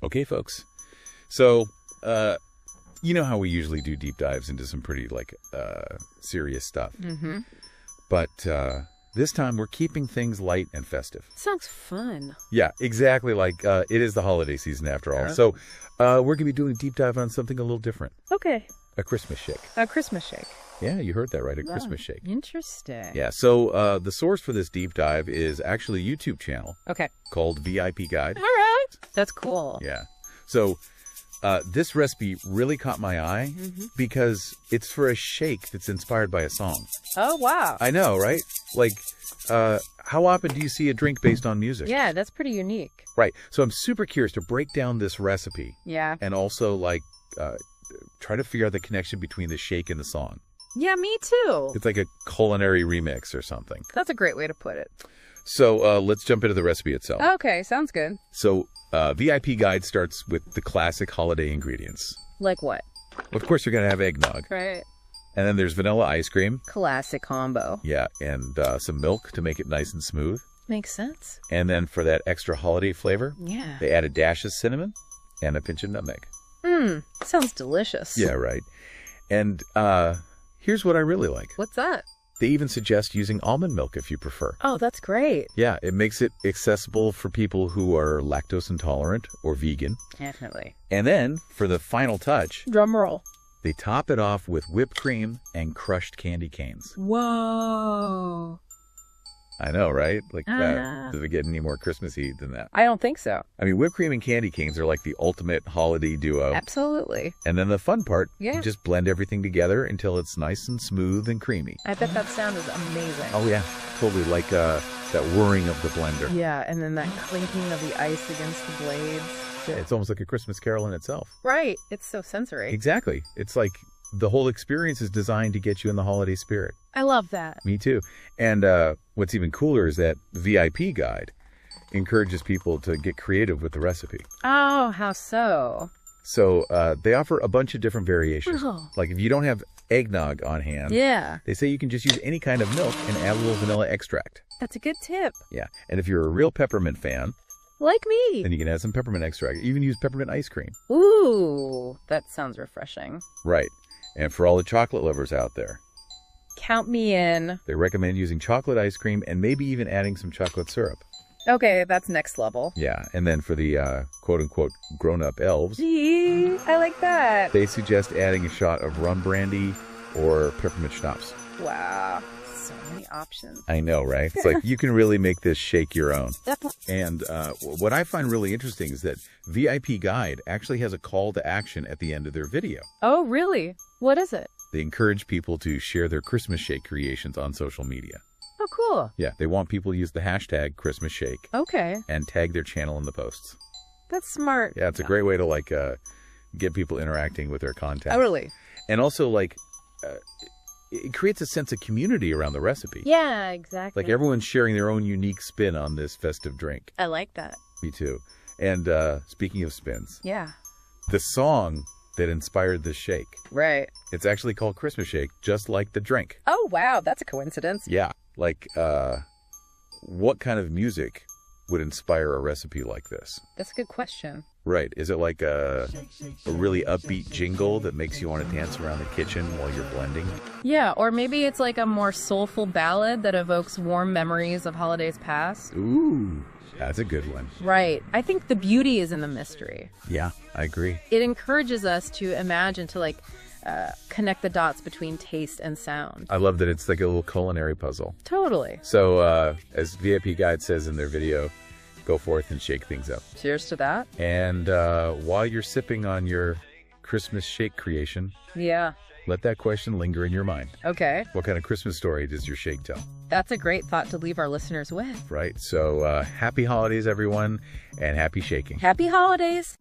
Okay, folks. So, you know how we usually do deep dives into some pretty, serious stuff. Mm-hmm. But this time we're keeping things light and festive. Sounds fun. Yeah, exactly. It is the holiday season after all. Yeah. So, we're going to be doing a deep dive on something a little different. Okay. A Christmas shake. A Christmas shake. Yeah, you heard that right. A Christmas shake. Interesting. Yeah. So, the source for this deep dive is actually a YouTube channel. Okay. Called VIP Guide. All right. That's cool. Yeah. So, this recipe really caught my eye because it's for a shake that's inspired by a song. Oh, wow. I know, right? How often do you see a drink based on music? Yeah, that's pretty unique. Right. So I'm super curious to break down this recipe. Yeah. And also, try to figure out the connection between the shake and the song. Yeah, me too. It's like a culinary remix or something. That's a great way to put it. So let's jump into the recipe itself. Okay, sounds good. So VIP Guide starts with the classic holiday ingredients. Like what? Of course, you're going to have eggnog. Right. And then there's vanilla ice cream. Classic combo. Yeah, and some milk to make it nice and smooth. Makes sense. And then for that extra holiday flavor, Yeah. they add a dash of cinnamon and a pinch of nutmeg. Sounds delicious. Yeah, right. And here's what I really like. What's that? They even suggest using almond milk if you prefer. Oh, that's great. Yeah, it makes it accessible for people who are lactose intolerant or vegan. Definitely. And then, for the final touch, Drum roll. they top it off with whipped cream and crushed candy canes. Whoa. I know, right? Does it get any more Christmassy than that? I don't think so. I mean, whipped cream and candy canes are like the ultimate holiday duo. Absolutely. And then the fun part, Yeah. you just blend everything together until it's nice and smooth and creamy. I bet that sound is amazing. Oh, yeah. Totally like that whirring of the blender. Yeah, and then that clinking of the ice against the blades. Yeah, it's almost like a Christmas carol in itself. Right. It's so sensory. Exactly. It's like the whole experience is designed to get you in the holiday spirit. I love that. Me too. And what's even cooler is that VIP Guide encourages people to get creative with the recipe. Oh, how so? So they offer a bunch of different variations. Oh. Like if you don't have eggnog on hand, Yeah. they say you can just use any kind of milk and add a little vanilla extract. That's a good tip. Yeah. And if you're a real peppermint fan, Like me. then you can add some peppermint extract. You even use peppermint ice cream. Ooh, that sounds refreshing. Right. And for all the chocolate lovers out there, Count me in. they recommend using chocolate ice cream and maybe even adding some chocolate syrup. Okay, that's next level. Yeah. And then for the quote-unquote grown-up elves, Gee, I like that. they suggest adding a shot of rum brandy or peppermint schnapps. Wow. So many options. I know, right? It's like you can really make this shake your own. Definitely. And what I find really interesting is that VIP Guide actually has a call to action at the end of their video. Oh, really? What is it? They encourage people to share their Christmas shake creations on social media. Oh, cool. Yeah, they want people to use the hashtag Christmas Shake Okay. and tag their channel in the posts. That's smart. Yeah, it's a great way to get people interacting with their content. Totally. And also it creates a sense of community around the recipe. Yeah, exactly. Like everyone's sharing their own unique spin on this festive drink. I like that. Me too. And speaking of spins, Yeah. the song that inspired this shake, Right. it's actually called Christmas Shake, just like the drink. Oh, wow. That's a coincidence. Yeah. What kind of music would inspire a recipe like this? That's a good question. Right. Is it like a really upbeat jingle that makes you want to dance around the kitchen while you're blending? Yeah, or maybe it's like a more soulful ballad that evokes warm memories of holidays past. Ooh, that's a good one. Right. I think the beauty is in the mystery. Yeah, I agree. It encourages us to imagine, to connect the dots between taste and sound. I love that it's like a little culinary puzzle. Totally. So as VIP Guide says in their video, go forth and shake things up. Cheers to that. And while you're sipping on your Christmas shake creation, Yeah. let that question linger in your mind. Okay. What kind of Christmas story does your shake tell? That's a great thought to leave our listeners with. Right. So happy holidays, everyone, and happy shaking. Happy holidays.